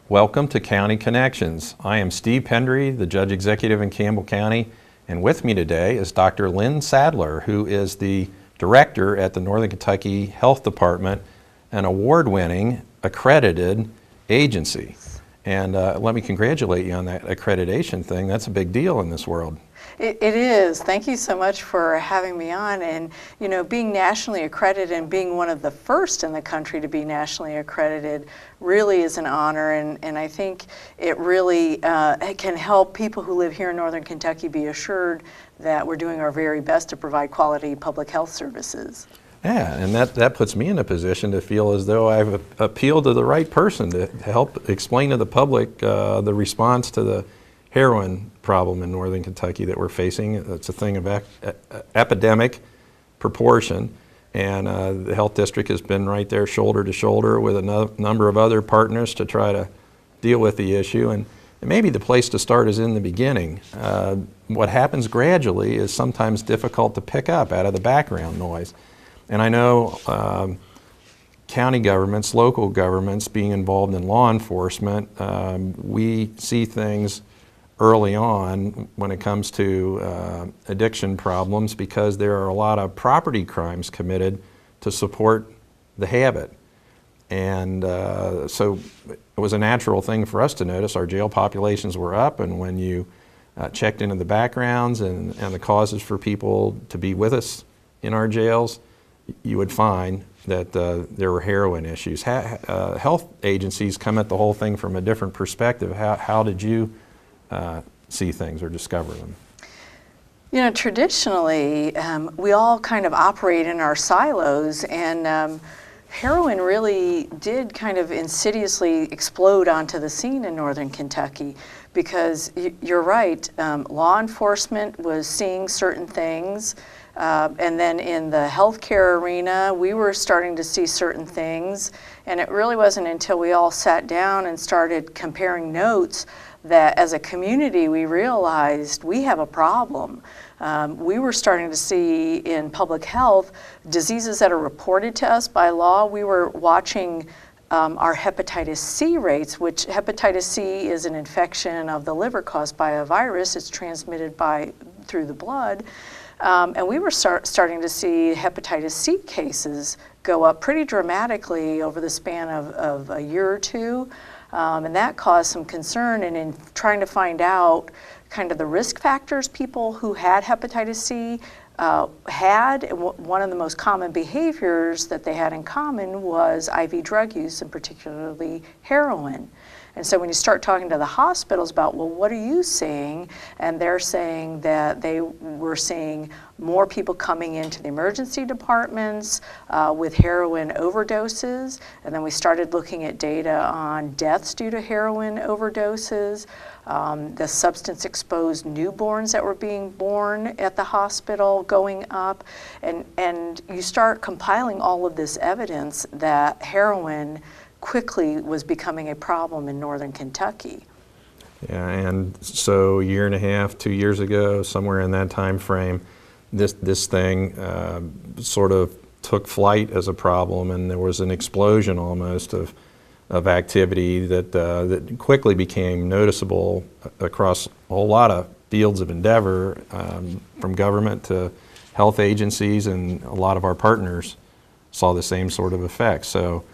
Welcome to County Connections. I am Steve Pendry, the Judge Executive in Campbell County, and with me today is Dr. Lynn Sadler, who is the Director at the Northern Kentucky Health Department, an award-winning, accredited agency. And let me congratulate you on that accreditation thing. That's a big deal in this world. It is. Thank you so much for having me on. And, you know, being nationally accredited and being one of the first in the country to be nationally accredited really is an honor. And I think it really can help people who live here in Northern Kentucky be assured that we're doing our very best to provide quality public health services. Yeah, and that puts me in a position to feel as though I've appealed to the right person to help explain to the public the response to the heroin problem in Northern Kentucky that we're facing. It's a thing of epidemic proportion, and the health district has been right there shoulder to shoulder with a number of other partners to try to deal with the issue. And maybe the place to start is in the beginning. What happens gradually is sometimes difficult to pick up out of the background noise. And I know county governments, local governments being involved in law enforcement, we see things early on when it comes to addiction problems because there are a lot of property crimes committed to support the habit. And so it was a natural thing for us to notice our jail populations were up, and when you checked into the backgrounds and the causes for people to be with us in our jails, you would find that there were heroin issues. Health agencies come at the whole thing from a different perspective. How did you see things or discover them? You know, traditionally, we all kind of operate in our silos, and heroin really did kind of insidiously explode onto the scene in Northern Kentucky because you're right, law enforcement was seeing certain things, and then in the healthcare arena, we were starting to see certain things, and it really wasn't until we all sat down and started comparing notes that as a community we realized we have a problem. We were starting to see in public health diseases that are reported to us by law. We were watching our hepatitis C rates, which hepatitis C is an infection of the liver caused by a virus. It's transmitted through the blood. And we were starting to see hepatitis C cases go up pretty dramatically over the span of a year or two. And that caused some concern, and in trying to find out kind of the risk factors people who had hepatitis C had, one of the most common behaviors that they had in common was IV drug use, and particularly heroin. And so when you start talking to the hospitals about, well, what are you seeing? And they're saying that they were seeing more people coming into the emergency departments with heroin overdoses. And then we started looking at data on deaths due to heroin overdoses, the substance-exposed newborns that were being born at the hospital going up. And you start compiling all of this evidence that heroin quickly was becoming a problem in Northern Kentucky. Yeah, and so a year and a half, 2 years ago, somewhere in that time frame, this thing sort of took flight as a problem, and there was an explosion almost of activity that quickly became noticeable across a whole lot of fields of endeavor, from government to health agencies, and a lot of our partners saw the same sort of effect. So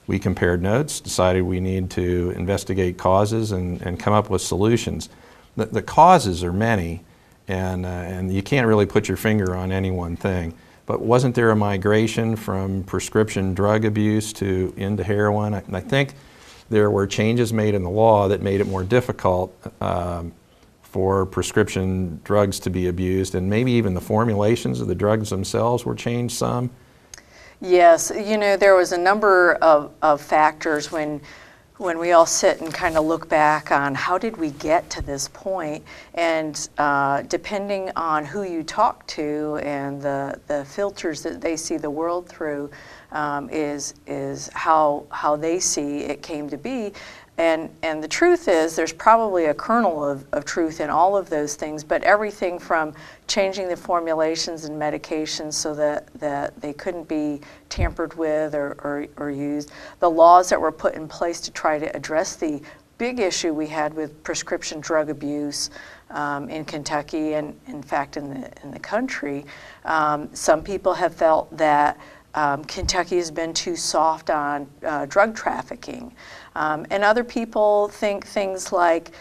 we compared notes, decided we need to investigate causes and come up with solutions. The causes are many, and you can't really put your finger on any one thing. But wasn't there a migration from prescription drug abuse into heroin? I think there were changes made in the law that made it more difficult for prescription drugs to be abused, and maybe even the formulations of the drugs themselves were changed some. Yes, you know, there was a number of factors when we all sit and kind of look back on how did we get to this point, and depending on who you talk to and the filters that they see the world through is how they see it came to be. And the truth is, there's probably a kernel of truth in all of those things, but everything from changing the formulations and medications so that they couldn't be tampered with or used, the laws that were put in place to try to address the big issue we had with prescription drug abuse in Kentucky and, in fact, in the country. Some people have felt that Kentucky has been too soft on drug trafficking. And other people think things like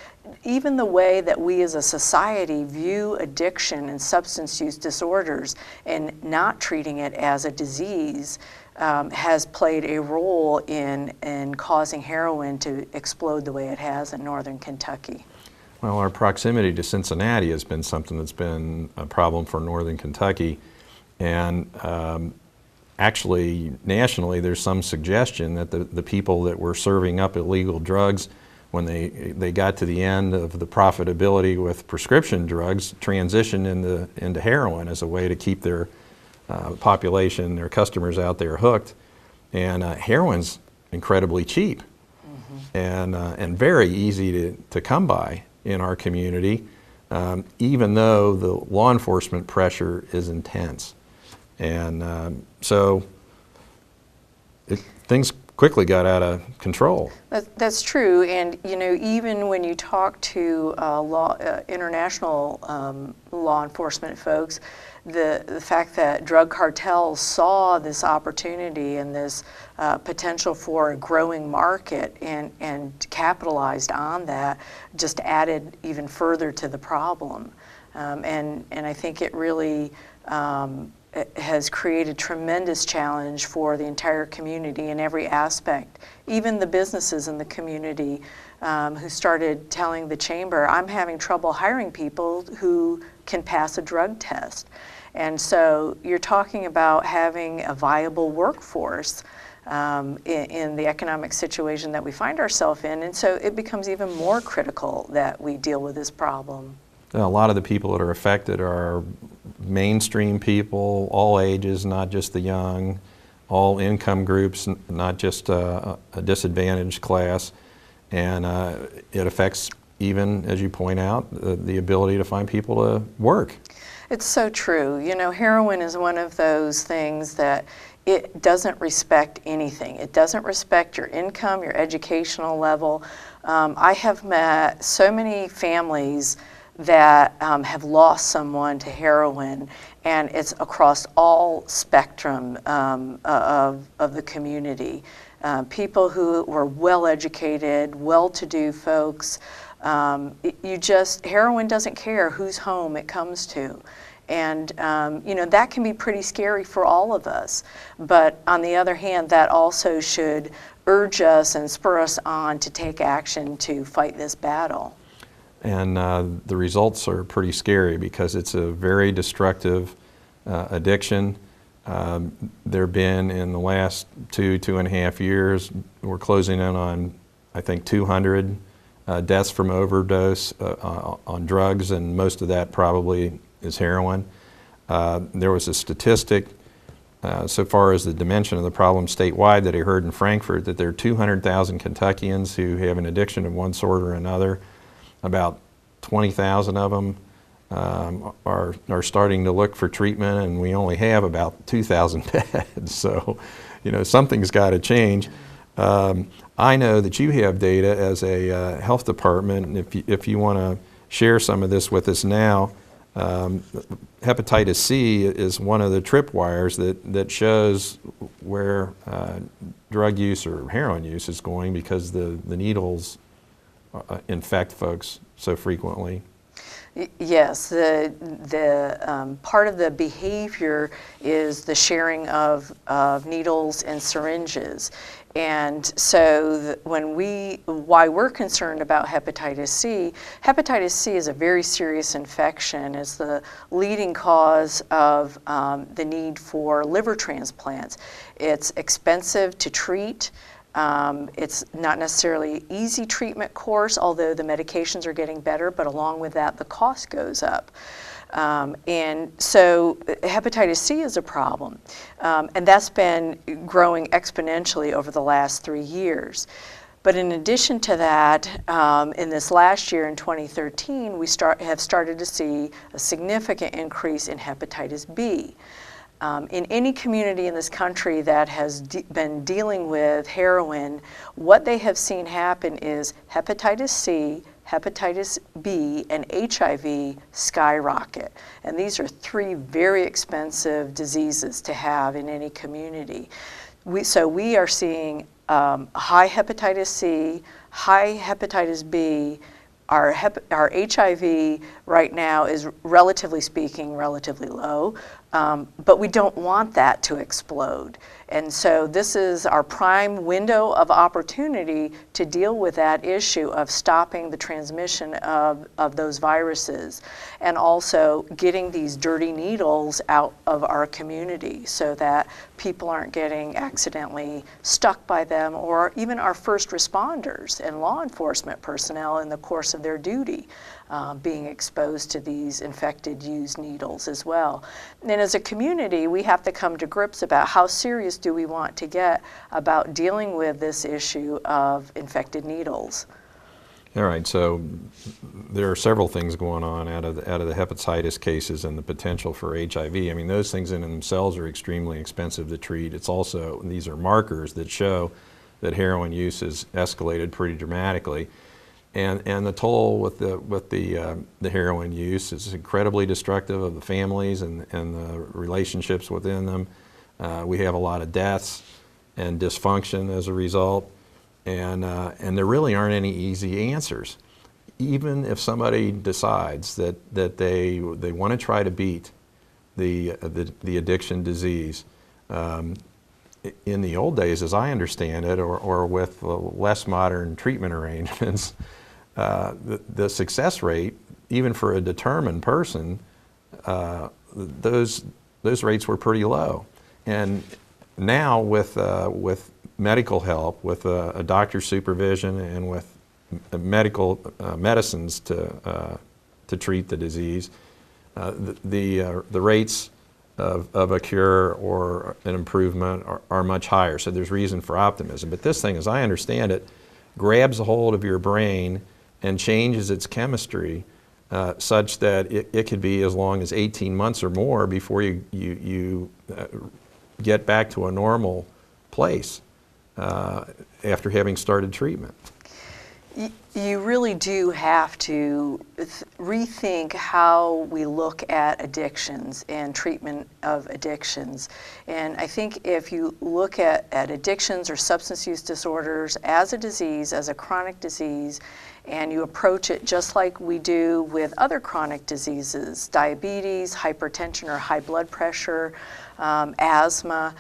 even the way that we as a society view addiction and substance use disorders and not treating it as a disease has played a role in causing heroin to explode the way it has in northern Kentucky. Well, our proximity to Cincinnati has been something that's been a problem for northern Kentucky. And actually, nationally, there's some suggestion that the people that were serving up illegal drugs, when they got to the end of the profitability with prescription drugs, transitioned into heroin as a way to keep their population, their customers out there hooked. And heroin's incredibly cheap and very easy to come by in our community, even though the law enforcement pressure is intense. And so things quickly got out of control. That's true, and even when you talk to international law enforcement folks, the fact that drug cartels saw this opportunity and this potential for a growing market and capitalized on that just added even further to the problem, and I think it really it has created tremendous challenge for the entire community in every aspect. Even the businesses in the community who started telling the chamber, I'm having trouble hiring people who can pass a drug test. And so you're talking about having a viable workforce in the economic situation that we find ourselves in. And so it becomes even more critical that we deal with this problem. A lot of the people that are affected are mainstream people, all ages, not just the young, all income groups, not just a disadvantaged class. And it affects even, as you point out, the ability to find people to work. It's so true. Heroin is one of those things that it doesn't respect anything. It doesn't respect your income, your educational level. I have met so many families that have lost someone to heroin, and it's across all spectrum of the community. People who were well-educated, well-to-do folks. Heroin doesn't care whose home it comes to. And that can be pretty scary for all of us. But on the other hand, that also should urge us and spur us on to take action to fight this battle. And the results are pretty scary because it's a very destructive addiction. There have been, in the last 2.5 years, we're closing in on, I think, 200 deaths from overdose on drugs, and most of that probably is heroin. There was a statistic so far as the dimension of the problem statewide that I heard in Frankfurt, that there are 200,000 Kentuckians who have an addiction of one sort or another. About 20,000 of them are starting to look for treatment, and we only have about 2,000 beds. So, something's got to change. I know that you have data as a health department, and if you want to share some of this with us now, hepatitis C is one of the tripwires that shows where drug use or heroin use is going, because the needles infect folks so frequently. Yes, the part of the behavior is the sharing of needles and syringes. And so why we're concerned about hepatitis C is a very serious infection. It's the leading cause of the need for liver transplants. It's expensive to treat. It's not necessarily an easy treatment course, although the medications are getting better, but along with that, the cost goes up. And so hepatitis C is a problem, and that's been growing exponentially over the last 3 years. But in addition to that, in this last year, in 2013, we have started to see a significant increase in hepatitis B. in any community in this country that has been dealing with heroin, what they have seen happen is hepatitis C, hepatitis B, and HIV skyrocket. And these are three very expensive diseases to have in any community. So we are seeing high hepatitis C, high hepatitis B. Our HIV right now is, relatively speaking, relatively low, but we don't want that to explode. And so this is our prime window of opportunity to deal with that issue of stopping the transmission of those viruses, and also getting these dirty needles out of our community so that people aren't getting accidentally stuck by them, or even our first responders and law enforcement personnel in the course of their duty being exposed to these infected used needles as well. And as a community, we have to come to grips about how serious do we want to get about dealing with this issue of infected needles. All right, so there are several things going on out of the hepatitis cases and the potential for HIV. I mean, those things in themselves are extremely expensive to treat. It's also, these are markers that show that heroin use has escalated pretty dramatically. And the toll with the heroin use is incredibly destructive of the families and the relationships within them. We have a lot of deaths and dysfunction as a result, and there really aren't any easy answers. Even if somebody decides that they want to try to beat the addiction disease, in the old days, as I understand it, or with less modern treatment arrangements, the success rate, even for a determined person, those rates were pretty low. And now with medical help, with a doctor's supervision, and with medical medicines to treat the disease, the rates of a cure or an improvement are much higher. So there's reason for optimism. But this thing, as I understand it, grabs a hold of your brain and changes its chemistry such that it could be as long as 18 months or more before you get back to a normal place after having started treatment. You really do have to rethink how we look at addictions and treatment of addictions. And I think if you look at addictions or substance use disorders as a disease, as a chronic disease, and you approach it just like we do with other chronic diseases, diabetes, hypertension or high blood pressure, asthma,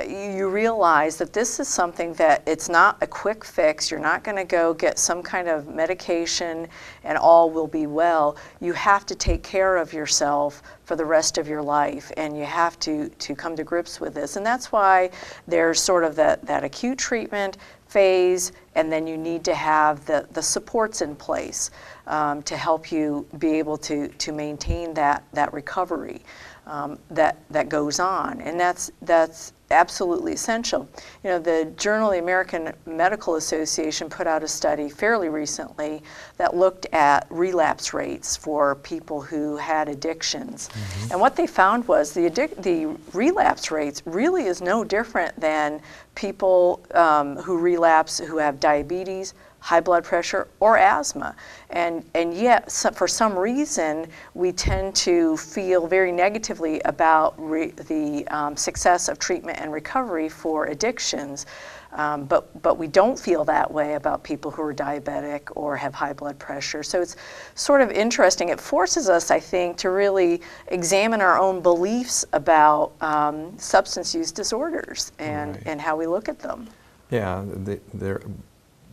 you realize that this is something that it's not a quick fix. You're not going to go get some kind of medication and all will be well. You have to take care of yourself for the rest of your life, and you have to come to grips with this. And that's why there's sort of that acute treatment phase, and then you need to have the supports in place to help you be able to maintain that recovery that goes on. And that's absolutely essential. You know, the Journal of the American Medical Association put out a study fairly recently that looked at relapse rates for people who had addictions. Mm-hmm. And what they found was the relapse rates really is no different than people who relapse who have diabetes, high blood pressure, or asthma. And yet, for some reason, we tend to feel very negatively about the success of treatment and recovery for addictions. But we don't feel that way about people who are diabetic or have high blood pressure. So it's sort of interesting. It forces us, I think, to really examine our own beliefs about substance use disorders and how we look at them. Yeah,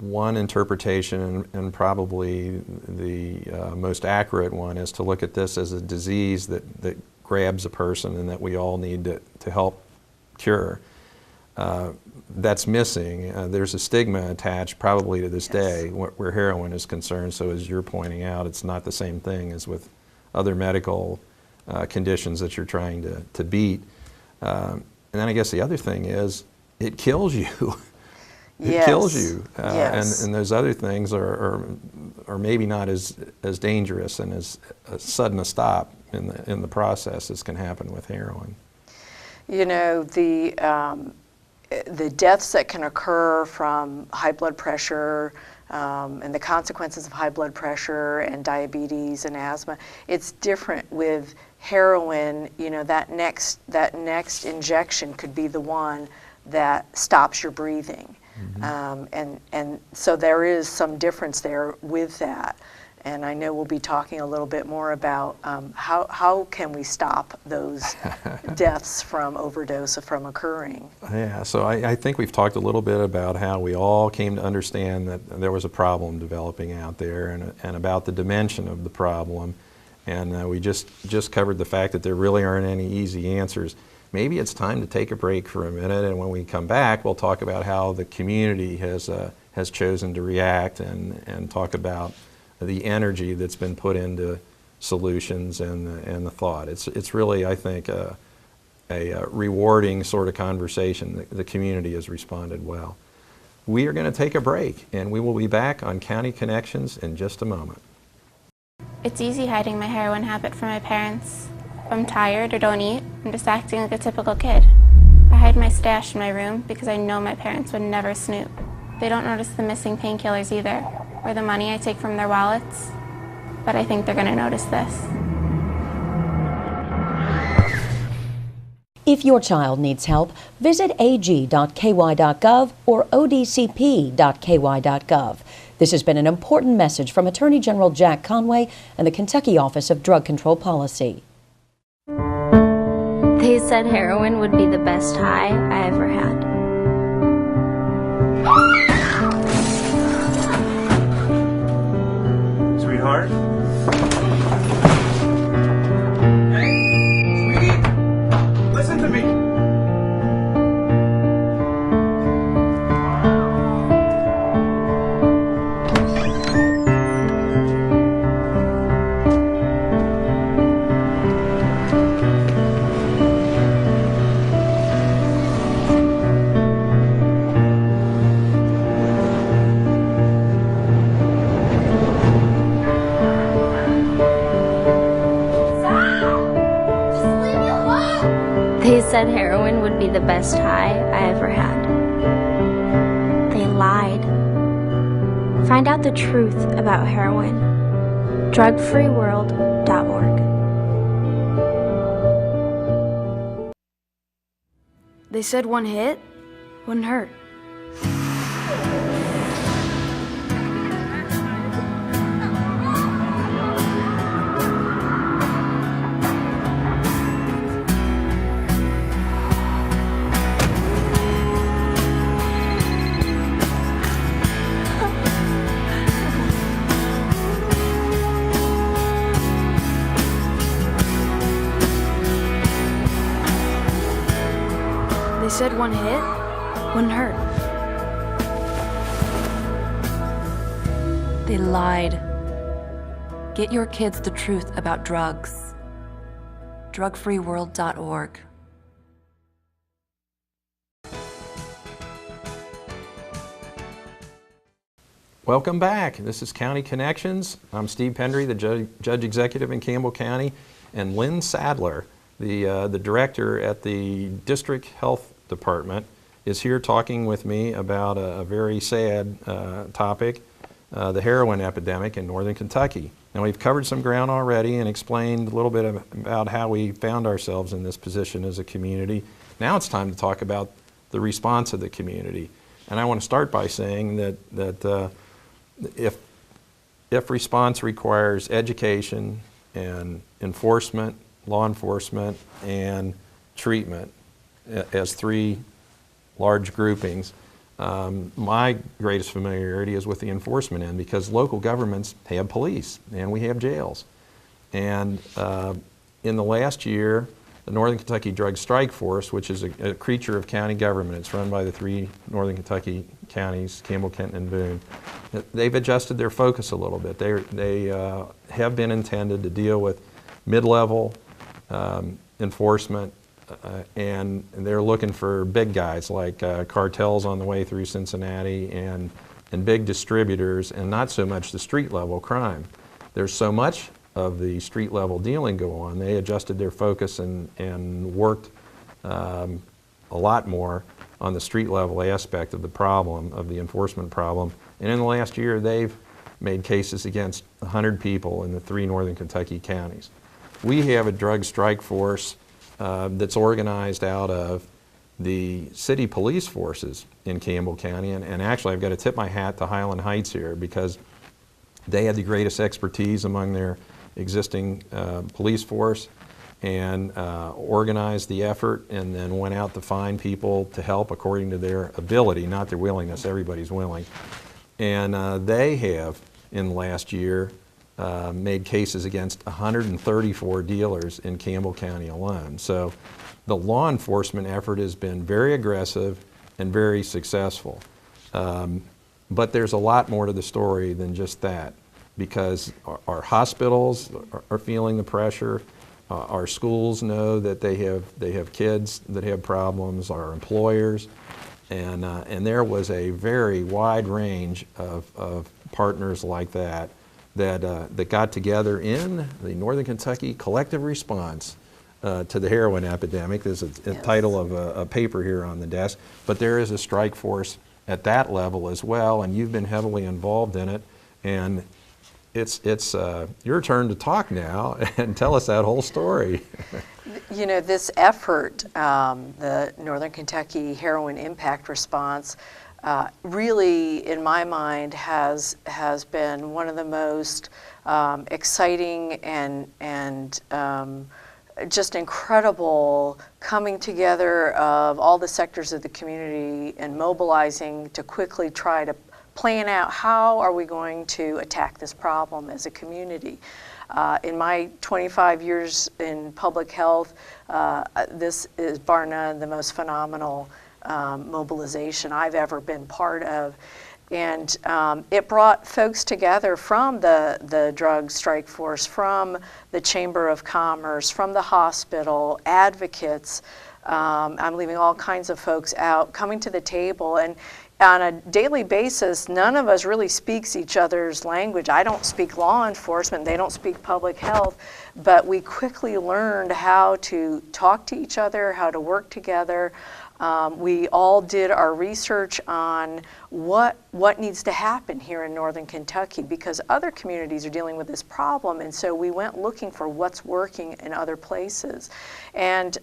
one interpretation, and probably the most accurate one, is to look at this as a disease that grabs a person and that we all need to help cure. That's missing. There's a stigma attached probably to this day where heroin is concerned. So as you're pointing out, it's not the same thing as with other medical conditions that you're trying to beat. And then I guess the other thing is it kills you. It kills you, and those other things are maybe not as dangerous and as sudden a stop in the process as can happen with heroin. You know, the deaths that can occur from high blood pressure and the consequences of high blood pressure and diabetes and asthma, it's different with heroin. You know, that next injection could be the one that stops your breathing. And so there is some difference there with that. And I know we'll be talking a little bit more about how can we stop those deaths from overdose from occurring. Yeah, so I think we've talked a little bit about how we all came to understand that there was a problem developing out there, and about the dimension of the problem. And we just covered the fact that there really aren't any easy answers. Maybe it's time to take a break for a minute, and when we come back, we'll talk about how the community has chosen to react, and talk about the energy that's been put into solutions and the thought. It's really, I think, a rewarding sort of conversation. The community has responded well. We are going to take a break, and we will be back on County Connections in just a moment. It's easy hiding my heroin habit from my parents. If I'm tired or don't eat, I'm just acting like a typical kid. I hide my stash in my room because I know my parents would never snoop. They don't notice the missing painkillers either, or the money I take from their wallets, but I think they're going to notice this. If your child needs help, visit ag.ky.gov or odcp.ky.gov. This has been an important message from Attorney General Jack Conway and the Kentucky Office of Drug Control Policy. They said heroin would be the best high I ever had. Sweetheart? Hey, sweetie? Listen to me. They said heroin would be the best high I ever had. They lied. Find out the truth about heroin. drugfreeworld.org. They said one hit wouldn't hurt. They said one hit wouldn't hurt. They lied. Get your kids the truth about drugs. drugfreeworld.org. Welcome back. This is County Connections. I'm Steve Pendry, the Judge Executive in Campbell County, and Lynn Sadler, the Director at the District Health Department, is here talking with me about a very sad topic, the heroin epidemic in northern Kentucky. Now, we've covered some ground already and explained a little bit about how we found ourselves in this position as a community. Now it's time to talk about the response of the community. And I want to start by saying that if response requires education and enforcement, law enforcement, and treatment as three large groupings, my greatest familiarity is with the enforcement end, because local governments have police and we have jails. And in the last year, the Northern Kentucky Drug Strike Force, which is a creature of county government, it's run by the three Northern Kentucky counties, Campbell, Kenton, and Boone, they've adjusted their focus a little bit. They have been intended to deal with mid-level enforcement, and they're looking for big guys like cartels on the way through Cincinnati and big distributors, and not so much the street level crime. There's so much of the street level dealing go on. They adjusted their focus and worked a lot more on the street level aspect of the problem, of the enforcement problem. And in the last year, they've made cases against 100 people in the 3 northern Kentucky counties. We have a drug strike force that's organized out of the city police forces in Campbell County, and actually I've got to tip my hat to Highland Heights here, because they had the greatest expertise among their existing police force, and organized the effort, and then went out to find people to help according to their ability, not their willingness. Everybody's willing. And they have, in the last year, made cases against 134 dealers in Campbell County alone. So the law enforcement effort has been very aggressive and very successful. But there's a lot more to the story than just that, because our hospitals are feeling the pressure. Our schools know that they have kids that have problems, our employers, and there was a very wide range of partners like that got together in the Northern Kentucky Collective Response to the heroin epidemic. There's a title of a paper here on the desk, but there is a strike force at that level as well, and you've been heavily involved in it, and it's your turn to talk now and tell us that whole story. You know, this effort, the Northern Kentucky Heroin Impact Response, really, in my mind, has been one of the most exciting and just incredible coming together of all the sectors of the community and mobilizing to quickly try to plan out how are we going to attack this problem as a community. In my 25 years in public health, this is bar none the most phenomenal mobilization I've ever been part of. And it brought folks together from the drug strike force, from the Chamber of Commerce, from the hospital, advocates. I'm leaving all kinds of folks out, coming to the table. And on a daily basis, none of us really speaks each other's language. I don't speak law enforcement, they don't speak public health, but we quickly learned how to talk to each other, how to work together. We all did our research on what needs to happen here in Northern Kentucky, because other communities are dealing with this problem, and so we went looking for what's working in other places. And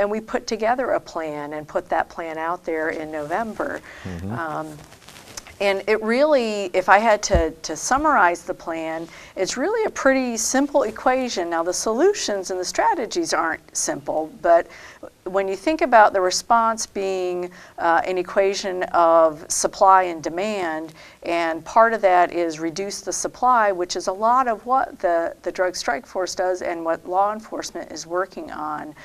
we put together a plan and put that plan out there in November. Mm-hmm. And it really, if I had to summarize the plan, it's really a pretty simple equation. Now, the solutions and the strategies aren't simple, but when you think about the response being an equation of supply and demand, and part of that is reduce the supply, which is a lot of what the Drug Strike Force does and what law enforcement is working on,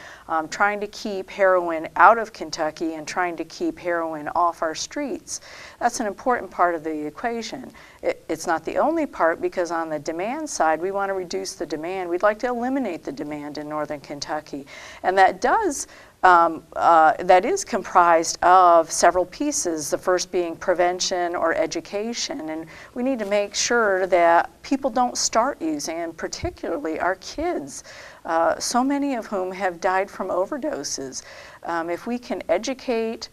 trying to keep heroin out of Kentucky and trying to keep heroin off our streets. That's an important part of the equation. It's not the only part, because on the demand side, we want to reduce the demand. We'd like to eliminate the demand in Northern Kentucky. And that does that is comprised of several pieces, the first being prevention or education. And we need to make sure that people don't start using, and particularly our kids, so many of whom have died from overdoses. If we can educate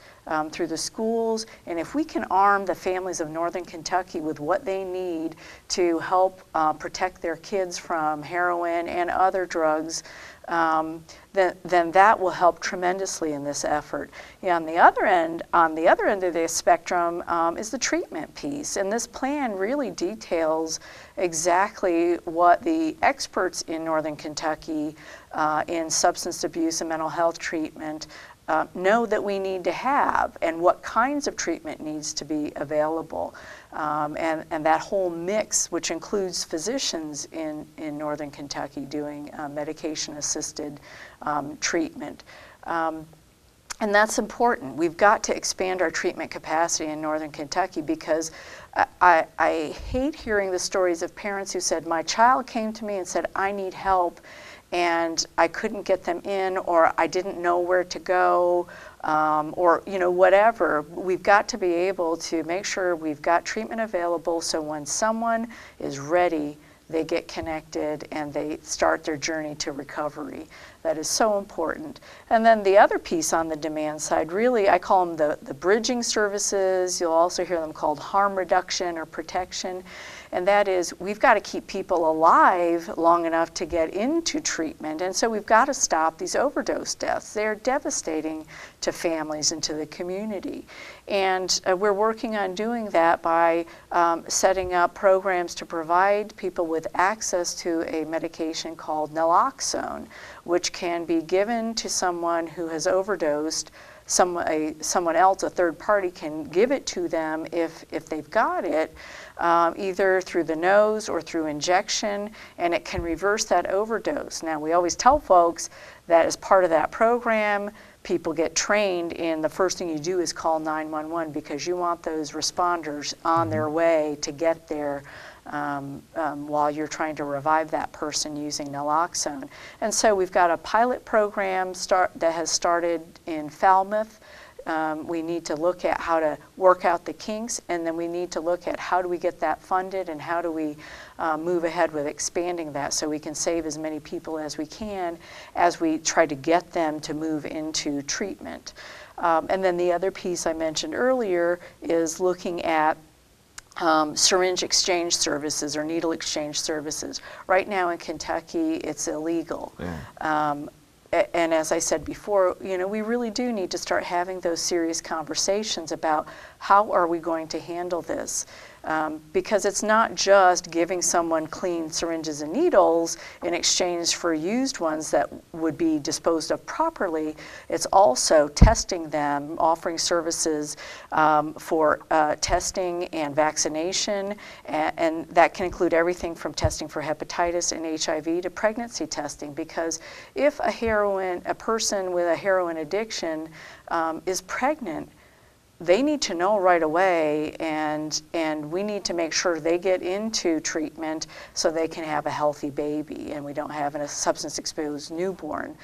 through the schools, and if we can arm the families of Northern Kentucky with what they need to help protect their kids from heroin and other drugs, then that will help tremendously in this effort. Yeah, on the other end of the spectrum is the treatment piece, and this plan really details exactly what the experts in Northern Kentucky in substance abuse and mental health treatment know that we need to have, and what kinds of treatment needs to be available. And that whole mix, which includes physicians in Northern Kentucky doing medication-assisted treatment. And that's important. We've got to expand our treatment capacity in Northern Kentucky, because I hate hearing the stories of parents who said, my child came to me and said, I need help, and I couldn't get them in, or I didn't know where to go, or whatever. We've got to be able to make sure we've got treatment available, so when someone is ready, they get connected and they start their journey to recovery. that is so important. And then the other piece on the demand side, really, I call them the bridging services. You'll also hear them called harm reduction or protection. And that is, we've got to keep people alive long enough to get into treatment. And so we've got to stop these overdose deaths. They're devastating to families and to the community. And we're working on doing that by setting up programs to provide people with access to a medication called naloxone, which can be given to someone who has overdosed. Someone else, a third party, can give it to them if they've got it, either through the nose or through injection, and it can reverse that overdose. Now, we always tell folks that as part of that program, people get trained in the first thing you do is call 911 because you want those responders on their way to get there while you're trying to revive that person using naloxone. And so we've got a pilot program that has started in Falmouth. We need to look at how to work out the kinks, and then we need to look at how do we get that funded and how do we move ahead with expanding that so we can save as many people as we can as we try to get them to move into treatment. And then the other piece I mentioned earlier is looking at syringe exchange services or needle exchange services. Right now in Kentucky, it's illegal. Yeah. And as I said before, you know, we really do need to start having those serious conversations about how are we going to handle this. Because it's not just giving someone clean syringes and needles in exchange for used ones that would be disposed of properly. It's also testing them, offering services for testing and vaccination, and that can include everything from testing for hepatitis and HIV to pregnancy testing. Because if a person with a heroin addiction is pregnant, they need to know right away, and we need to make sure they get into treatment so they can have a healthy baby and we don't have a substance-exposed newborn.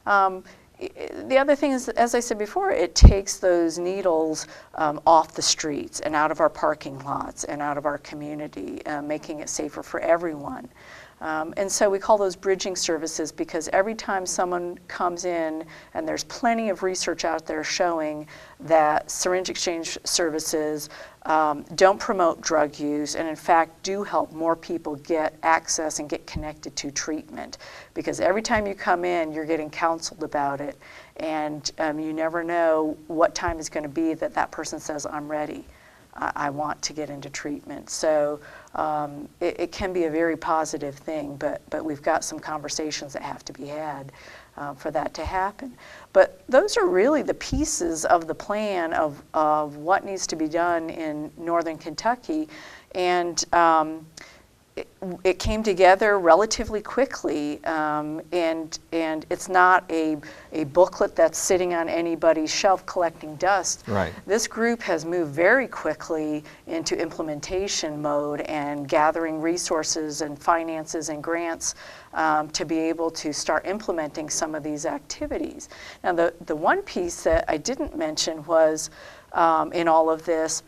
The other thing is, as I said before, it takes those needles off the streets and out of our parking lots and out of our community, making it safer for everyone. And so we call those bridging services because every time someone comes in, and there's plenty of research out there showing that syringe exchange services don't promote drug use and in fact do help more people get access and get connected to treatment. Because every time you come in, you're getting counseled about it, and you never know what time is going to be that that person says, I'm ready. I want to get into treatment. So it can be a very positive thing, but we've got some conversations that have to be had for that to happen. But those are really the pieces of the plan of what needs to be done in northern Kentucky. And it came together relatively quickly, and it's not a booklet that's sitting on anybody's shelf collecting dust. Right. This group has moved very quickly into implementation mode and gathering resources and finances and grants to be able to start implementing some of these activities. Now, the one piece that I didn't mention was in all of this,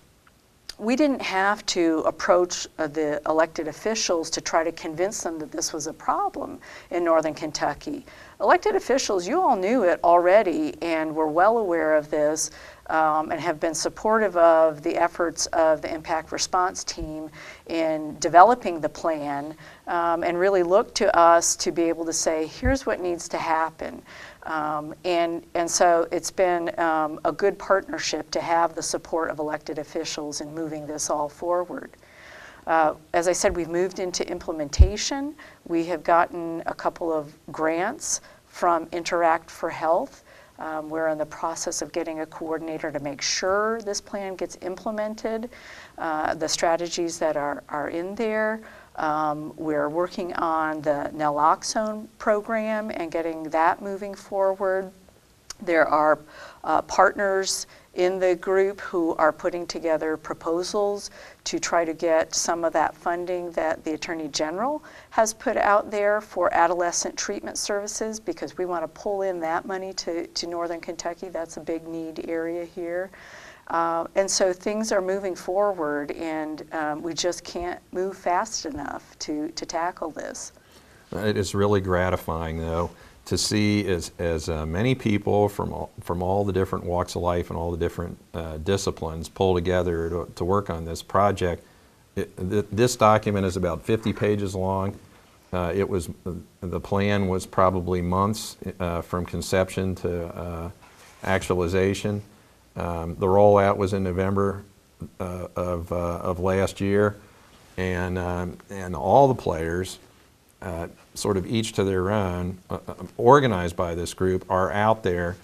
we didn't have to approach the elected officials to try to convince them that this was a problem in northern Kentucky. Elected officials, you all knew it already and were well aware of this and have been supportive of the efforts of the impact response team in developing the plan and really looked to us to be able to say, here's what needs to happen. And so it's been a good partnership to have the support of elected officials in moving this all forward. As I said, we've moved into implementation. We have gotten a couple of grants from Interact for Health. We're in the process of getting a coordinator to make sure this plan gets implemented, the strategies that are in there. We're working on the naloxone program and getting that moving forward. There are partners in the group who are putting together proposals to try to get some of that funding that the Attorney General has put out there for adolescent treatment services, because we want to pull in that money to northern Kentucky. That's a big need area here. And so things are moving forward, and we just can't move fast enough to tackle this. It is really gratifying, though, to see as many people from all the different walks of life and all the different disciplines pull together to work on this project. This document is about 50 pages long. The plan was probably months from conception to actualization. The rollout was in November of last year, and all the players, sort of each to their own, organized by this group, are out there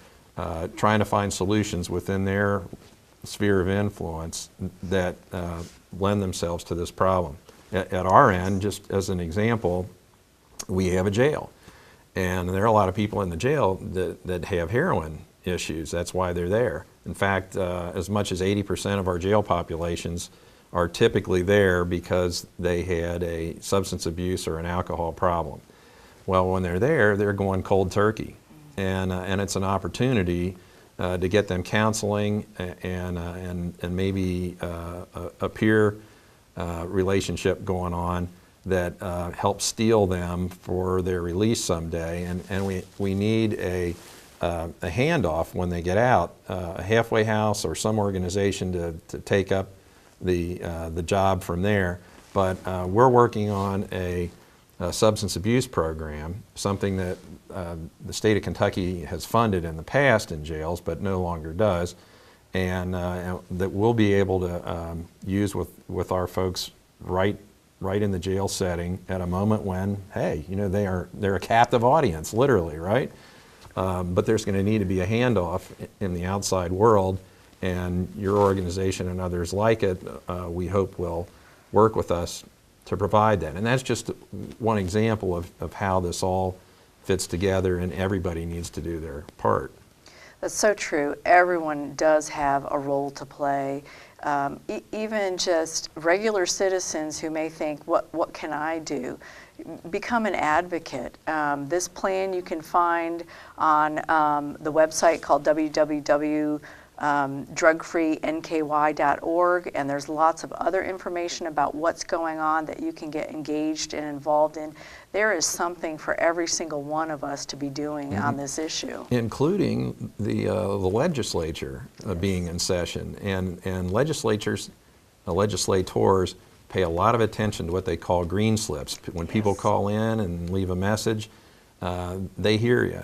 trying to find solutions within their sphere of influence that lend themselves to this problem. At our end, just as an example, we have a jail, and there are a lot of people in the jail that have heroin issues. That's why they're there. In fact, as much as 80% of our jail populations are typically there because they had a substance abuse or an alcohol problem. Well, when they're there, they're going cold turkey, and it's an opportunity to get them counseling and maybe a peer relationship going on that helps steel them for their release someday. And we need a handoff when they get out, a halfway house or some organization to take up the job from there. But we're working on a substance abuse program, something that the state of Kentucky has funded in the past in jails, but no longer does, and that we'll be able to use with our folks right in the jail setting at a moment when, hey, you know, they're a captive audience, literally, right? But there's going to need to be a handoff in the outside world, and your organization and others like it, we hope will work with us to provide that. And that's just one example of how this all fits together, and everybody needs to do their part. That's so true. Everyone does have a role to play. Even just regular citizens who may think, what can I do? Become an advocate. This plan you can find on the website called www.drugfreenky.org, and there's lots of other information about what's going on that you can get engaged and involved in. There is something for every single one of us to be doing on this issue. Including the legislature being in session, and legislators pay a lot of attention to what they call green slips. When people call in and leave a message, they hear you.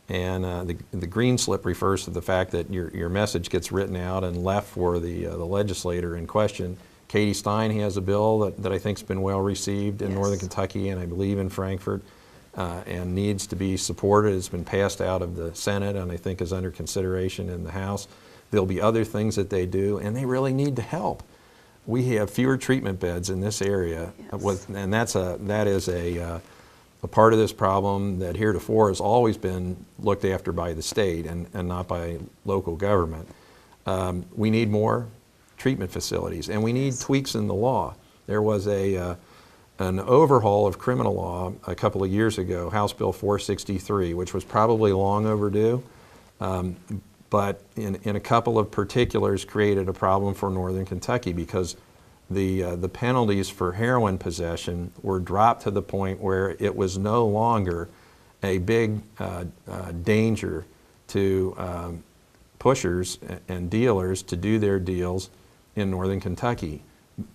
And the green slip refers to the fact that your message gets written out and left for the legislator in question. Katie Stein has a bill that I think's been well received in Northern Kentucky, and I believe in Frankfort, and needs to be supported. It's been passed out of the Senate and I think is under consideration in the House. There'll be other things that they do, and they really need to help. We have fewer treatment beds in this area, and that is a part of this problem that heretofore has always been looked after by the state and not by local government. We need more treatment facilities, and we need tweaks in the law. There was an overhaul of criminal law a couple of years ago, House Bill 463, which was probably long overdue, but in a couple of particulars created a problem for Northern Kentucky because the penalties for heroin possession were dropped to the point where it was no longer a big danger to pushers and dealers to do their deals in Northern Kentucky.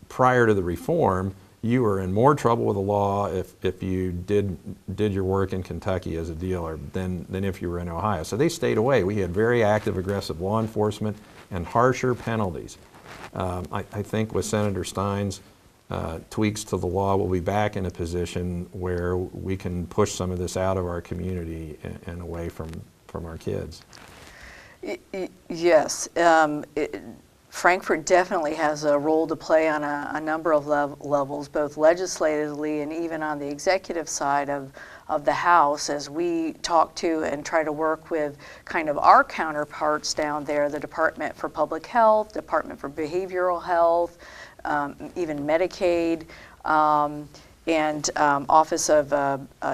Prior to the reform, you were in more trouble with the law if you did your work in Kentucky as a dealer than if you were in Ohio. So they stayed away. We had very active, aggressive law enforcement and harsher penalties. I think with Senator Stein's tweaks to the law, we'll be back in a position where we can push some of this out of our community and away from our kids. Yes. Frankfort definitely has a role to play on a number of levels, both legislatively and even on the executive side of the House, as we talk to and try to work with kind of our counterparts down there, the Department for Public Health, Department for Behavioral Health, even Medicaid, and Office of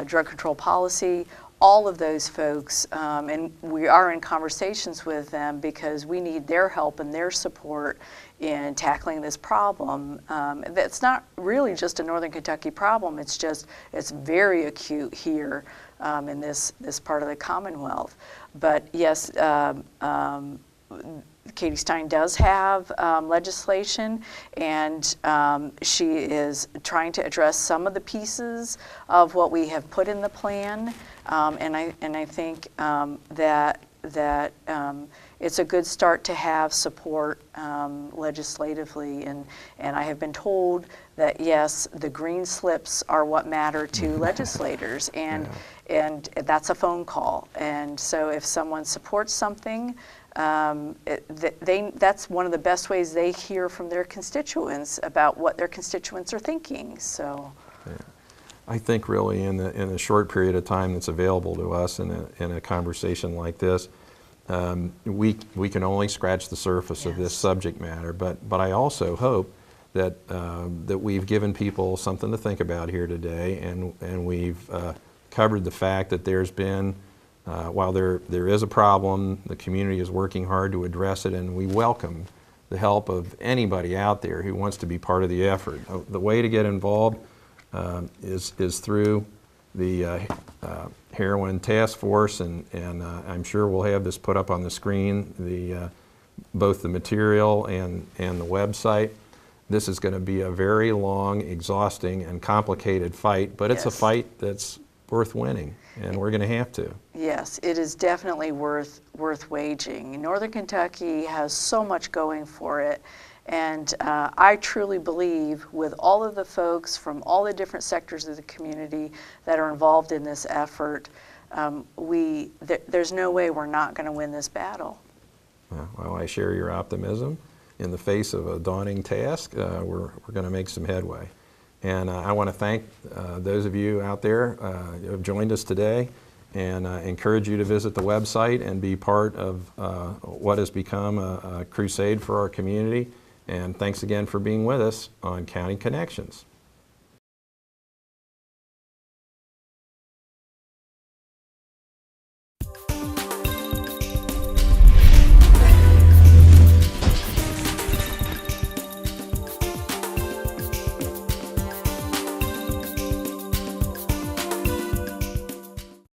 Drug Control Policy. All of those folks, and we are in conversations with them because we need their help and their support in tackling this problem. That's not really just a Northern Kentucky problem. It's very acute here in this part of the Commonwealth. But yes, Katie Stein does have legislation, and she is trying to address some of the pieces of what we have put in the plan, and I think that it's a good start to have support legislatively, and I have been told that yes, the green slips are what matter to legislators, and that's a phone call, and so if someone supports something, that's one of the best ways they hear from their constituents about what their constituents are thinking. So, Yeah. I think really in the short period of time that's available to us in a conversation like this, we can only scratch the surface of this subject matter. But I also hope that that we've given people something to think about here today, and we've covered the fact that there's been. While there is a problem, the community is working hard to address it, and we welcome the help of anybody out there who wants to be part of the effort. The way to get involved is through the Heroin Task Force, and I'm sure we'll have this put up on the screen, both the material and the website. This is going to be a very long, exhausting, and complicated fight, but it's a fight that's worth winning, and we're going to have to. Yes, it is definitely worth waging. Northern Kentucky has so much going for it, and I truly believe with all of the folks from all the different sectors of the community that are involved in this effort, there's no way we're not going to win this battle. Well, I share your optimism. In the face of a daunting task, we're going to make some headway. And I want to thank those of you out there who have joined us today, and encourage you to visit the website and be part of what has become a crusade for our community. And thanks again for being with us on County Connections.